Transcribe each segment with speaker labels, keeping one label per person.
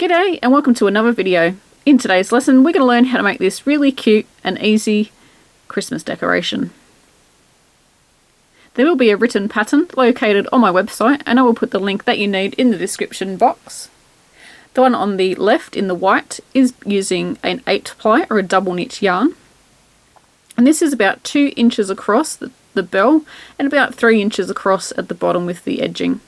Speaker 1: G'day and welcome to another video. In today's lesson we're going to learn how to make this really cute and easy Christmas decoration. There will be a written pattern located on my website and I will put the link that you need in the description box. The one on the left in the white is using an 8-ply or a double knit yarn. And this is about 2 inches across the bell and about 3 inches across at the bottom with the edging.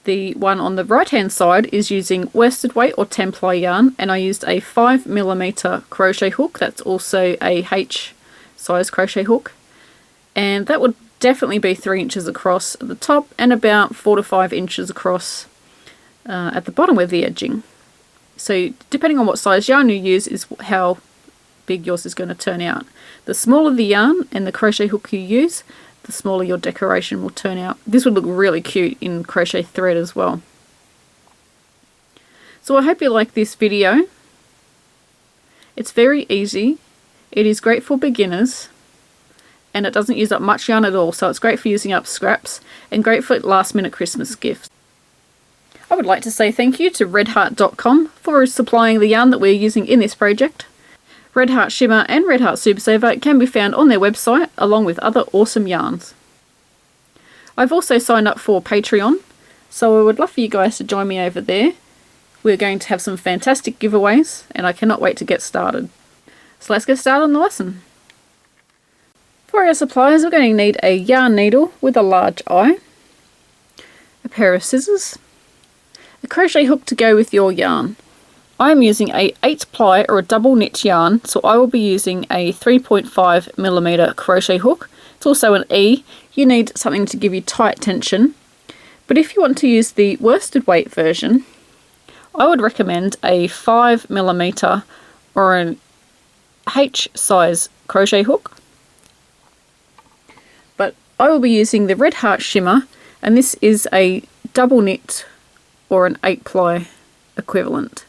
Speaker 1: The one on the right hand side is using worsted weight or 10-ply yarn, and I used a 5mm crochet hook. That's also a H size crochet hook, and that would definitely be 3 inches across at the top and about 4 to 5 inches across at the bottom with the edging. So depending on what size yarn you use is how big yours is going to turn out. The smaller the yarn and the crochet hook you use, the smaller your decoration will turn out. This would look really cute in crochet thread as well. So I hope you like this video. It's very easy, it is great for beginners, and it doesn't use up much yarn at all, so it's great for using up scraps and great for last minute Christmas gifts. I would like to say thank you to redheart.com for supplying the yarn that we're using in this project. Red Heart Shimmer and Red Heart Super Saver can be found on their website along with other awesome yarns. I've also signed up for Patreon, so I would love for you guys to join me over there. We're going to have some fantastic giveaways and I cannot wait to get started. So let's get started on the lesson. For our supplies we're going to need a yarn needle with a large eye, a pair of scissors, a crochet hook to go with your yarn. I'm using a 8-ply or a double knit yarn, so I will be using a 3.5mm crochet hook. It's also an E. You need something to give you tight tension. But if you want to use the worsted weight version, I would recommend a 5mm or an H size crochet hook. But I will be using the Red Heart Shimmer, and this is a double knit or an 8-ply equivalent.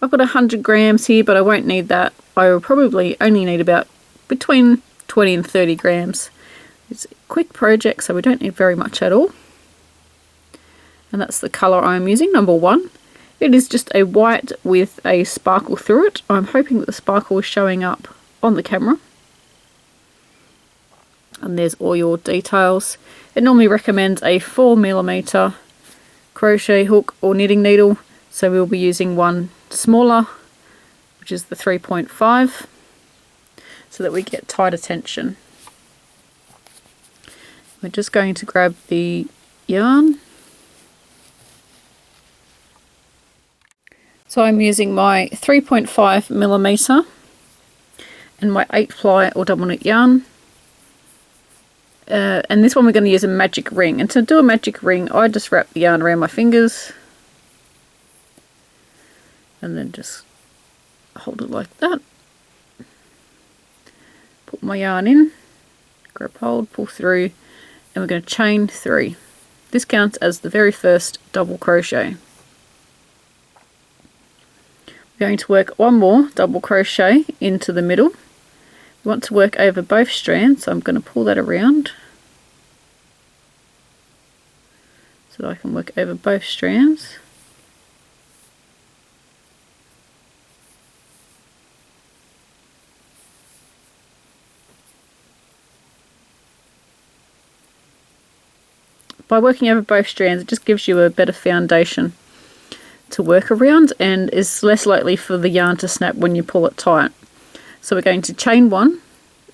Speaker 1: I've got 100 grams here, but I won't need that. I will probably only need about between 20 and 30 grams. It's a quick project, so we don't need very much at all. And that's the colour I'm using, number 1. It is just a white with a sparkle through it. I'm hoping that the sparkle is showing up on the camera. And there's all your details. It normally recommends a 4mm crochet hook or knitting needle, so we'll be using one smaller, which is the 3.5, so that we get tighter tension. We're just going to grab the yarn. So I'm using my 3.5mm and my 8-ply or double knit yarn. And this one we're going to use a magic ring. And to do a magic ring, I just wrap the yarn around my fingers and then just hold it like that. Put my yarn in, grab hold, pull through, and we're going to chain 3. This counts as the very first double crochet. We're going to work one more double crochet into the middle. We want to work over both strands, so I'm going to pull that around so that I can work over both strands. By working over both strands, it just gives you a better foundation to work around and is less likely for the yarn to snap when you pull it tight. So we're going to chain 1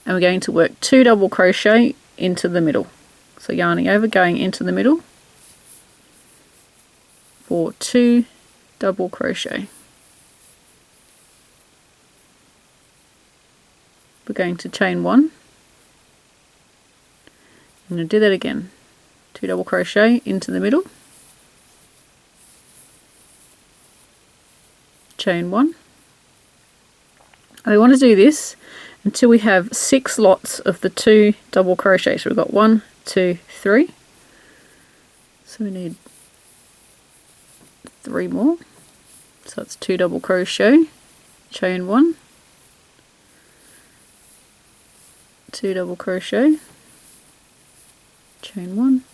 Speaker 1: and we're going to work 2 double crochet into the middle. So yarning over, going into the middle for 2 double crochet. We're going to chain 1. I'm going to do that again. 2 double crochet into the middle, chain 1, and we want to do this until we have 6 lots of the 2 double crochets. So we've got 1, 2, 3, so we need 3 more, so that's 2 double crochet, chain 1, 2 double crochet, chain 1,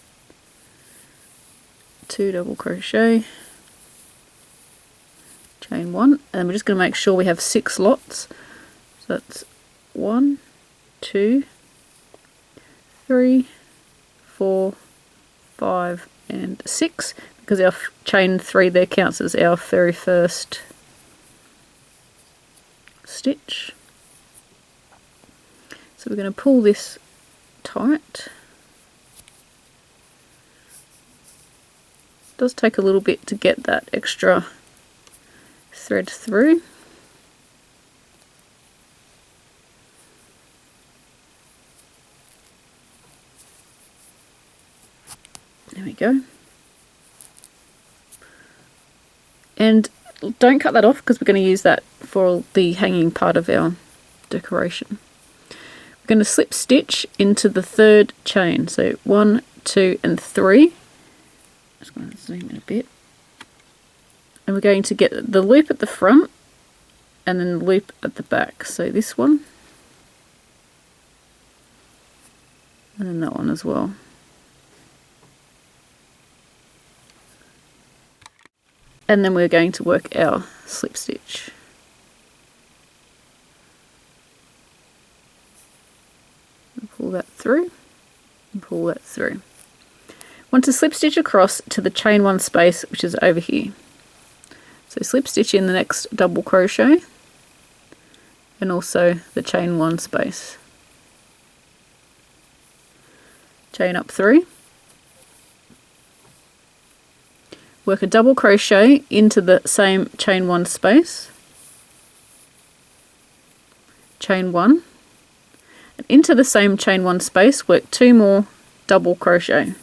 Speaker 1: 2 double crochet, chain 1, and then we're just going to make sure we have 6 lots. So that's 1, 2, 3, 4, 5 and 6, because our chain 3 there counts as our very first stitch. So we're going to pull this tight. It does take a little bit to get that extra thread through. There we go. And don't cut that off, because we're going to use that for the hanging part of our decoration. We're going to slip stitch into the 3rd chain. So 1, 2 and 3. Just going to zoom in a bit. And we're going to get the loop at the front and then the loop at the back. So this one and then that one as well. And then we're going to work our slip stitch. Pull that through and pull that through. Want to slip stitch across to the chain 1 space, which is over here. So slip stitch in the next double crochet and also the chain 1 space. Chain up 3. Work a double crochet into the same chain 1 space. Chain 1. And into the same chain 1 space, work 2 more double crochet.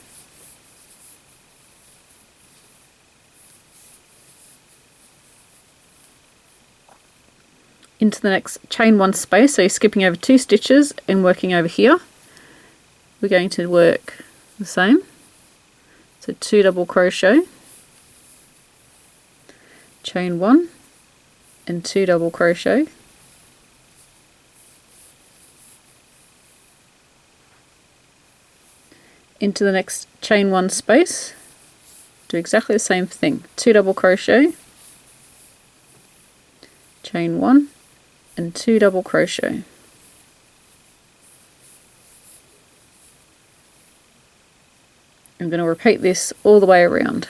Speaker 1: Into the next chain 1 space, so you're skipping over 2 stitches and working over here. We're going to work the same. So 2 double crochet, chain 1 and 2 double crochet. Into the next chain 1 space, do exactly the same thing. 2 double crochet, chain 1 and 2 double crochet. I'm going to repeat this all the way around.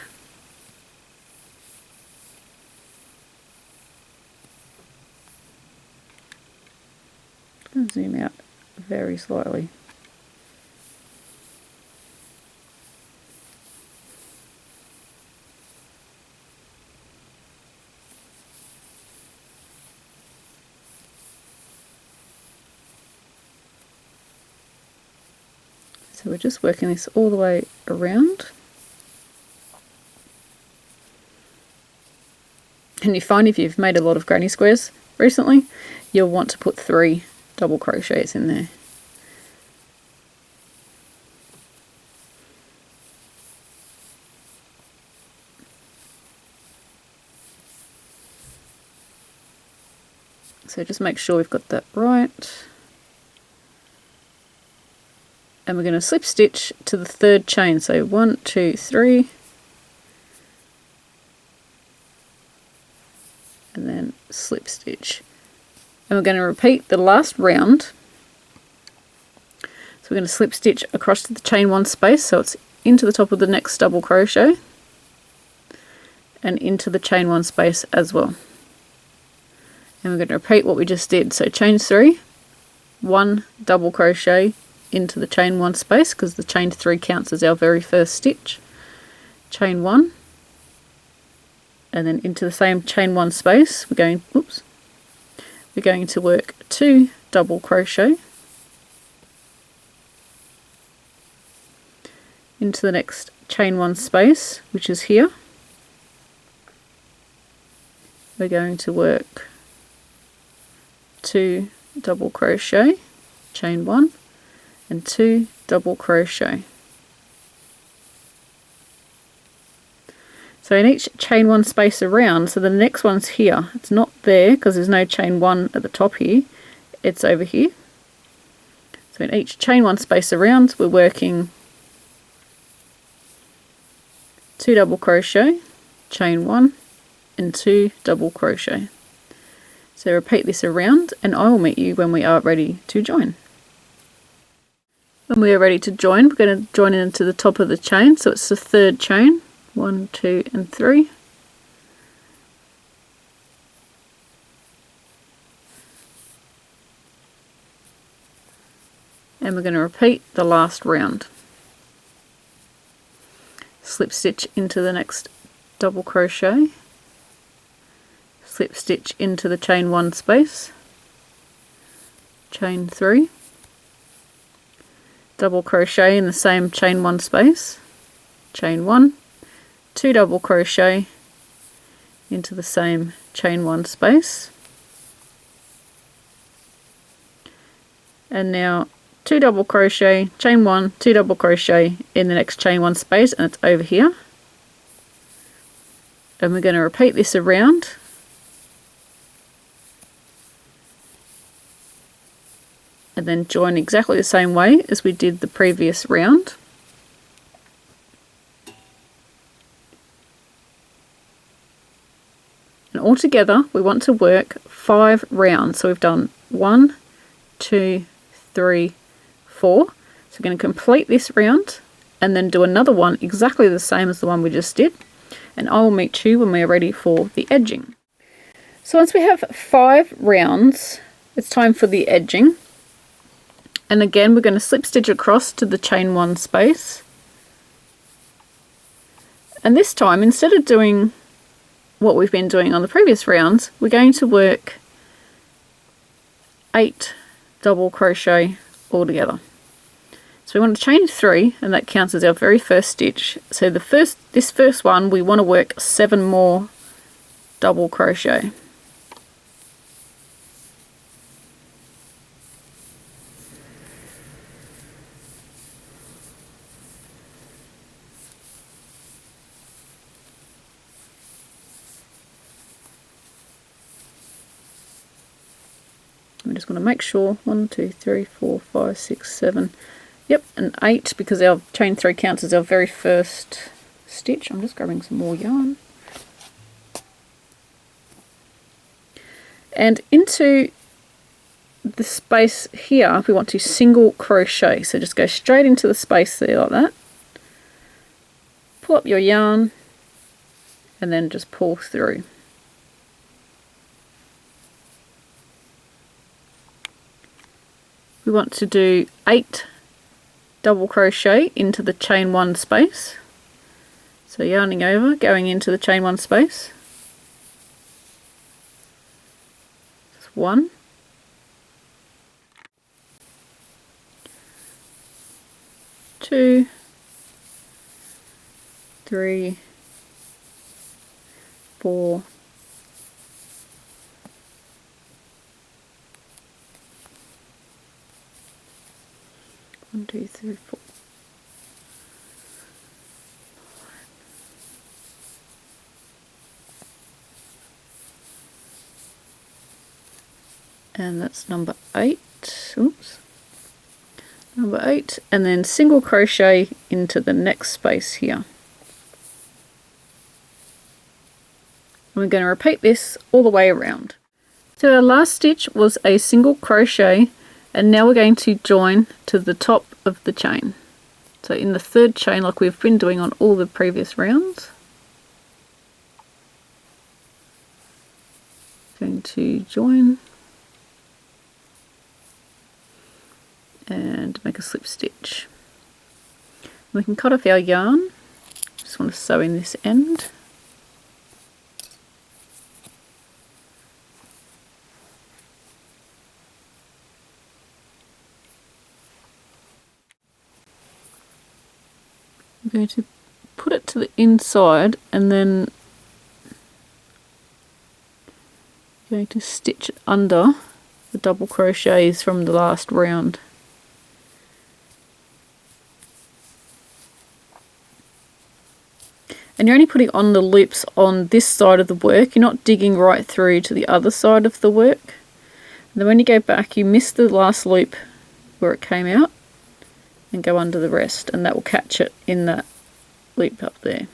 Speaker 1: I'm going to zoom out very slightly. So we're just working this all the way around. And you find if you've made a lot of granny squares recently, you'll want to put 3 double crochets in there. So just make sure we've got that right. And we're going to slip stitch to the 3rd chain. So 1, 2, 3. And then slip stitch. And we're going to repeat the last round. So we're going to slip stitch across to the chain 1 space, so it's into the top of the next double crochet and into the chain 1 space as well. And we're going to repeat what we just did. So chain 3, 1 double crochet into the chain 1 space, because the chain 3 counts as our very first stitch. Chain 1, and then into the same chain 1 space we're going to work 2 double crochet into the next chain 1 space, which is here. We're going to work 2 double crochet, chain 1 and 2 double crochet. So in each chain 1 space around, so the next one's here, it's not there because there's no chain 1 at the top here, it's over here. So in each chain 1 space around we're working 2 double crochet, chain 1 and 2 double crochet. So repeat this around and I will meet you when we are ready to join. When we are ready to join, we're going to join into the top of the chain, so it's the 3rd chain, 1, 2 and 3. And we're going to repeat the last round. Slip stitch into the next double crochet, slip stitch into the chain 1 space, chain 3, double crochet in the same chain 1 space, chain 1, 2 double crochet into the same chain 1 space, and now 2 double crochet, chain 1, 2 double crochet in the next chain 1 space, and it's over here. And we're going to repeat this around. And then join exactly the same way as we did the previous round. And altogether we want to work 5 rounds. So we've done 1, 2, 3, 4. So we're going to complete this round and then do another one exactly the same as the one we just did. And I will meet you when we are ready for the edging. So once we have 5 rounds, it's time for the edging. And again, we're going to slip stitch across to the chain 1 space. And this time, instead of doing what we've been doing on the previous rounds, we're going to work 8 double crochet all together. So we want to chain 3, and that counts as our very first stitch. So this first one, we want to work 7 more double crochet. I'm just going to make sure 1, 2, 3, 4, 5, 6, 7. Yep, and 8 because our chain 3 counts as our very first stitch. I'm just grabbing some more yarn. And into the space here, we want to single crochet. So just go straight into the space there like that. Pull up your yarn and then just pull through. We want to do 8 double crochet into the chain 1 space. So yarning over, going into the chain 1 space. Just 1. 2, 3, 4, 1, 2, 3, 4. And that's number 8. Oops. Number 8, and then single crochet into the next space here. And we're going to repeat this all the way around. So our last stitch was a single crochet, and now we're going to join to the top of the chain. So in the 3rd chain, like we've been doing on all the previous rounds. Going to join and make a slip stitch. We can cut off our yarn. Just want to sew in this end. I'm going to put it to the inside and then going to stitch it under the double crochets from the last round. And you're only putting on the loops on this side of the work, you're not digging right through to the other side of the work. And then when you go back, you miss the last loop where it came out and go under the rest, and that will catch it in that loop up there.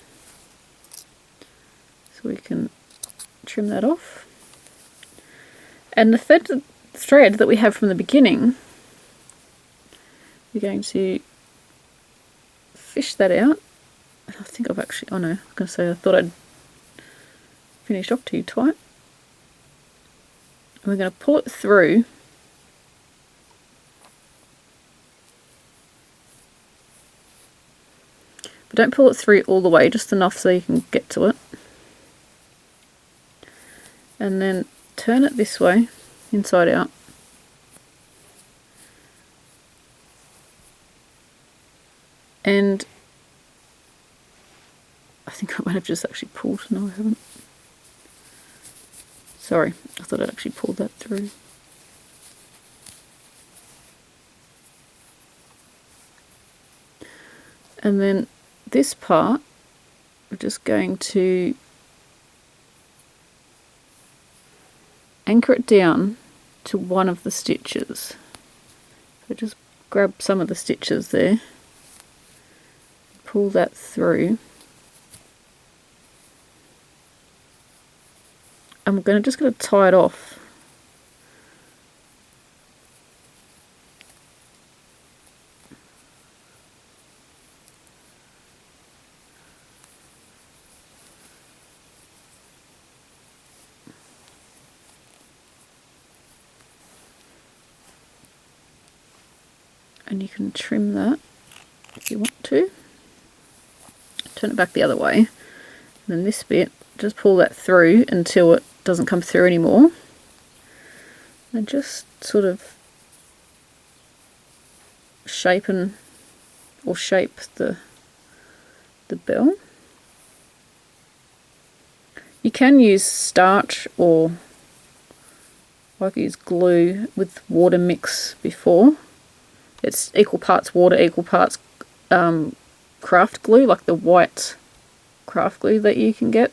Speaker 1: trim that off. And the thread that we have from the beginning, we're going to fish that out. I think I've actually, oh no, I was going to say I thought I'd finished off too tight. And we're going to pull it through. But don't pull it through all the way, just enough so you can get to it. And then turn it this way, inside out. And I think I might have just actually pulled. No, I haven't. Sorry, I thought I'd actually pulled that through. And then this part, we're just going to anchor it down to one of the stitches. So just grab some of the stitches there, pull that through, and we're just going to tie it off. And you can trim that if you want to. Turn it back the other way. And then this bit, just pull that through until it doesn't come through anymore. And just sort of shape the bell. You can use starch, or I've used glue with water mix before. It's equal parts water, equal parts craft glue, like the white craft glue that you can get.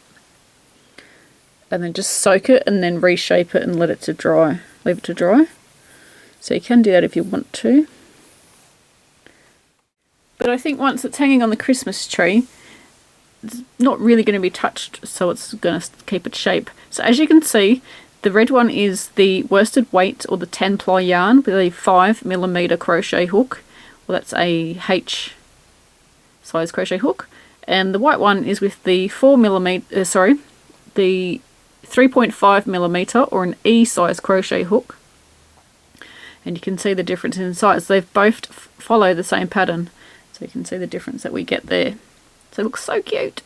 Speaker 1: And then just soak it and then reshape it and let it to dry. Leave it to dry. So you can do that if you want to. But I think once it's hanging on the Christmas tree, it's not really going to be touched, so it's going to keep its shape. So as you can see, the red one is the worsted weight, or the 10 ply yarn, with a 5mm crochet hook. Well, that's a H size crochet hook. And the white one is with the the 3.5mm or an E size crochet hook. And you can see the difference in size. They both follow the same pattern, so you can see the difference that we get there. So it looks so cute.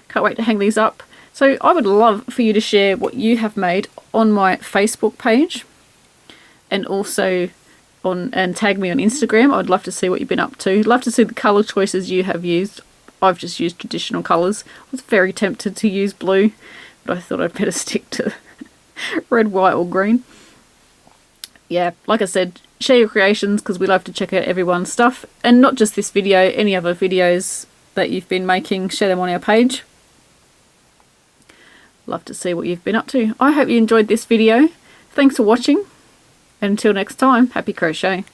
Speaker 1: Can't wait to hang these up. So I would love for you to share what you have made on my Facebook page, and also and tag me on Instagram. I'd love to see what you've been up to. Love to see the colour choices you have used. I've just used traditional colours. I was very tempted to use blue, but I thought I'd better stick to red, white or green. Yeah, like I said, share your creations, because we love to check out everyone's stuff. And not just this video, any other videos that you've been making, share them on our page. Love to see what you've been up to. I hope you enjoyed this video. Thanks for watching, and until next time, happy crochet.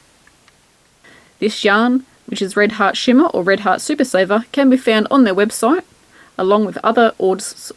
Speaker 1: This yarn, which is Red Heart Shimmer or Red Heart Super Saver, can be found on their website, along with other orders.